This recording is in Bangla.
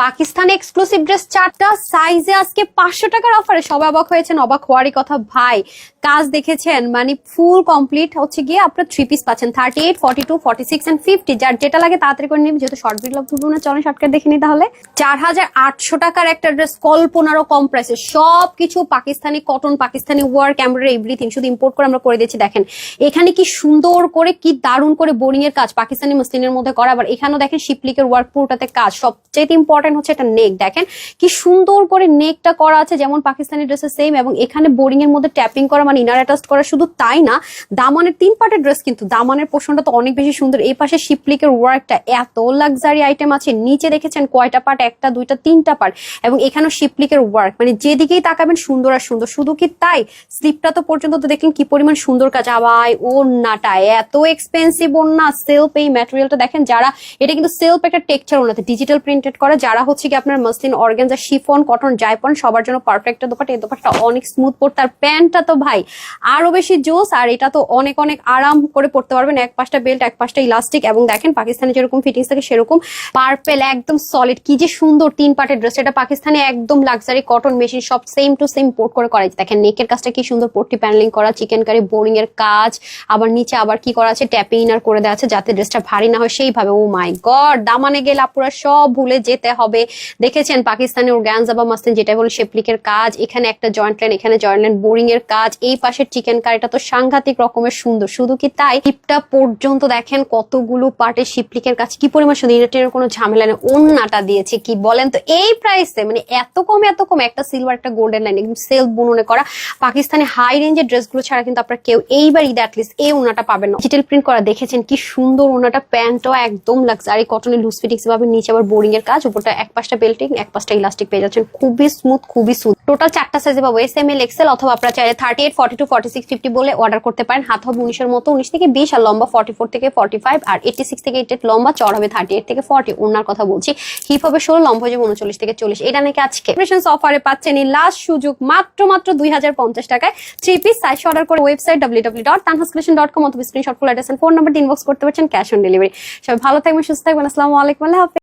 পাকিস্তান এক্সক্লুসিভ ড্রেস 4টা সাইজে আজকে 500 টাকার অফারে। সবাই অবাক হয়েছেন, অবাক হওয়ারই কথা ভাই। কাজ দেখেছেন, মানে ফুল কমপ্লিট হচ্ছে গিয়ে আপনার 3 পিস পাচ্ছেন 38, 42, 46 এন্ড 50। যার যেটা লাগে তাড়াতাড়ি করে নিন, যেহেতু শর্ট ভিডিও তুলবো না। চলেন শর্টকাট দেখে নিই তাহলে। 4800 টাকার একটা ড্রেস, কল্পনারও কম প্রাইসে। সবকিছু Pakistani cotton, Pakistani work, embroidery, everything শুধু ইম্পোর্ট করে আমরা করে দিয়েছি। দেখেন এখানে কি সুন্দর করে, কি দারুণ করে বোরিং এর কাজ পাকিস্তানি মসলিনের মধ্যে করা। আবার এখানেও দেখেন শিপলিকের ওয়ার্ক পুরোটাতে কাজ। সবচেয়ে ইম্পর্টেন্ট হচ্ছে এটা নেক। দেখেন কি সুন্দর করে নেকটা করা আছে, যেমন পাকিস্তানি ড্রেসের সেম। এবং এখানে বোরিং এর মধ্যে ট্যাপিং করা, মানে ইনার অ্যাটাচ করা। শুধু তাই না, দামানের 3 পার্টের ড্রেস, কিন্তু দামানের পোর্শনটা তো অনেক বেশি সুন্দর। এই পাশে শিপলিকের ওয়ার্কটা, এত লাক্সারি আইটেম আছে। নিচে দেখেছেন কয়টা পার্ট, 1টা 2টা 3টা পার্ট। এবং এখানেও শিপলিকের ওয়ার্ক, মানে যেদিকেই তাকাবেন সুন্দর আর সুন্দর। শুধু কি তাই, স্লিপটা তো পর্যন্ত তো দেখেন কি পরিমাণ সুন্দর কাজ। আবার ওড়নাটা এত এক্সপেন্সিভ ওড়না, সেলফ। এই ম্যাটেরিয়ালটা দেখেন, যারা এটা কিন্তু সেলফ একটা টেক্সচার ওড়নাতে ডিজিটাল প্রিন্টেড করা। যারা হচ্ছে কি আপনার মসলিন, অর্গানজা, শিফন, কটন, জায়পন সবার জন্য পারফেক্ট দোপাট্টা। এই দোপাট্টা অনেক স্মুথ পড়তে, আর প্যান্টটা তো ভাই আরো বেশি জোস। আর এটা তো অনেক অনেক আরাম করে পড়তে পারবেন। এক পাশটা বেল্ট, এক পাশটা ইলাস্টিক। এবং দেখেন পাকিস্তানে যেরকম ফিটিংস থাকে সেরকম পার্পেল, একদম সলিড। কি যে সুন্দর 3 পার্টের ড্রেস। এটা পাকিস্তানে একদম লাক্সারি কটন মেশিন, সব সেম টু সেম পোর্ট করে করা। দেখেন নেকের কাজটা কি সুন্দর, পট্টি প্যানেলিং করা, চিকেন কারি বোরিং এর কাজ। আবার নিচে আবার কি করা আছে, ট্যাপিং ইনার করে দেওয়া আছে, যাতে ড্রেসটা ভারী না হয় সেইভাবে। ও মাই গড, দামানে গেলে আপুরা সব ভুলে যেতে হবে। দেখেছেন পাকিস্তানি অর্গানজা বা মাসলিন, যেটা বলে শেপলিকের কাজ। এখানে একটা জয়েন্ট লাইন, এখানে জয়েন্ট লাইন, বোরিং এর কাজ। এই পাশের চিকেন কারিটা তো সাংঘাতিক রকমের সুন্দর। শুধু কি তাই, হিপটা পর্যন্ত দেখেন কতগুলো পার্টে শিপলিকের কাজ। কি পরিমাণ সুন্দর, ইনারটের কোনো ঝামেলা নেই। ওন্নাটা দিয়েছে কি বলেন তো এই প্রাইসে, মানে এত কম এত কম। একটা সিলভার, একটা গোল্ডেন লাইন, একদম সেলফ বুননে করা। পাকিস্তানি হাই রেঞ্জের ড্রেসগুলো ছাড়া কিন্তু আপনারা কেউ এইবার ঈদ অ্যাটলিস্ট এই ওনাটা পাবেন না। ডিজিটাল প্রিন্ট করা, দেখেছেন কি সুন্দর ওনাটা। প্যান্টও একদম লাক্সারি কটনের লুজ ফিটিংস পাবেন। নিচে আবার বোরিং এর কাজ, উপরটা এক পাশটা বেল্টিং, এক পাশটা ইলাস্টিক পেয়ে যাচ্ছেন। খুবই স্মুথ, খুবই স্মুথ। টোটাল 4টা সাইজে পাবো, এস, এম, এল, এক্সেল। অথবা আপনারা চাইলে 38, 42, 46, 50 বলে অর্ডার করতে পারেন। হাত হবে 19-এর মতো, 19 থেকে 20, আর লম্বা 44 থেকে 45, আর 86 থেকে 88 লম্বা। চড় হবে 38 থেকে 40। ওনার কথা বলছি। হিপ হবে 16, লম্বা হয়ে যাবে 39 থেকে 40। এটা নাকি আজকে অফারে পাচ্ছেন। এই লাস্ট সুযোগ, মাত্র 2050 টাকায় 3 পিস সাইজ অর্ডার করে ওয়েবসাইট www.tanhascollection.com অথবা screenshot full address and phone number inbox করতে পারছেন। Cash on delivery. সবাই ভালো থাকবেন, সুস্থ থাকবেন। আসসালামু আলাইকুম, আল্লাহ হাফেজ।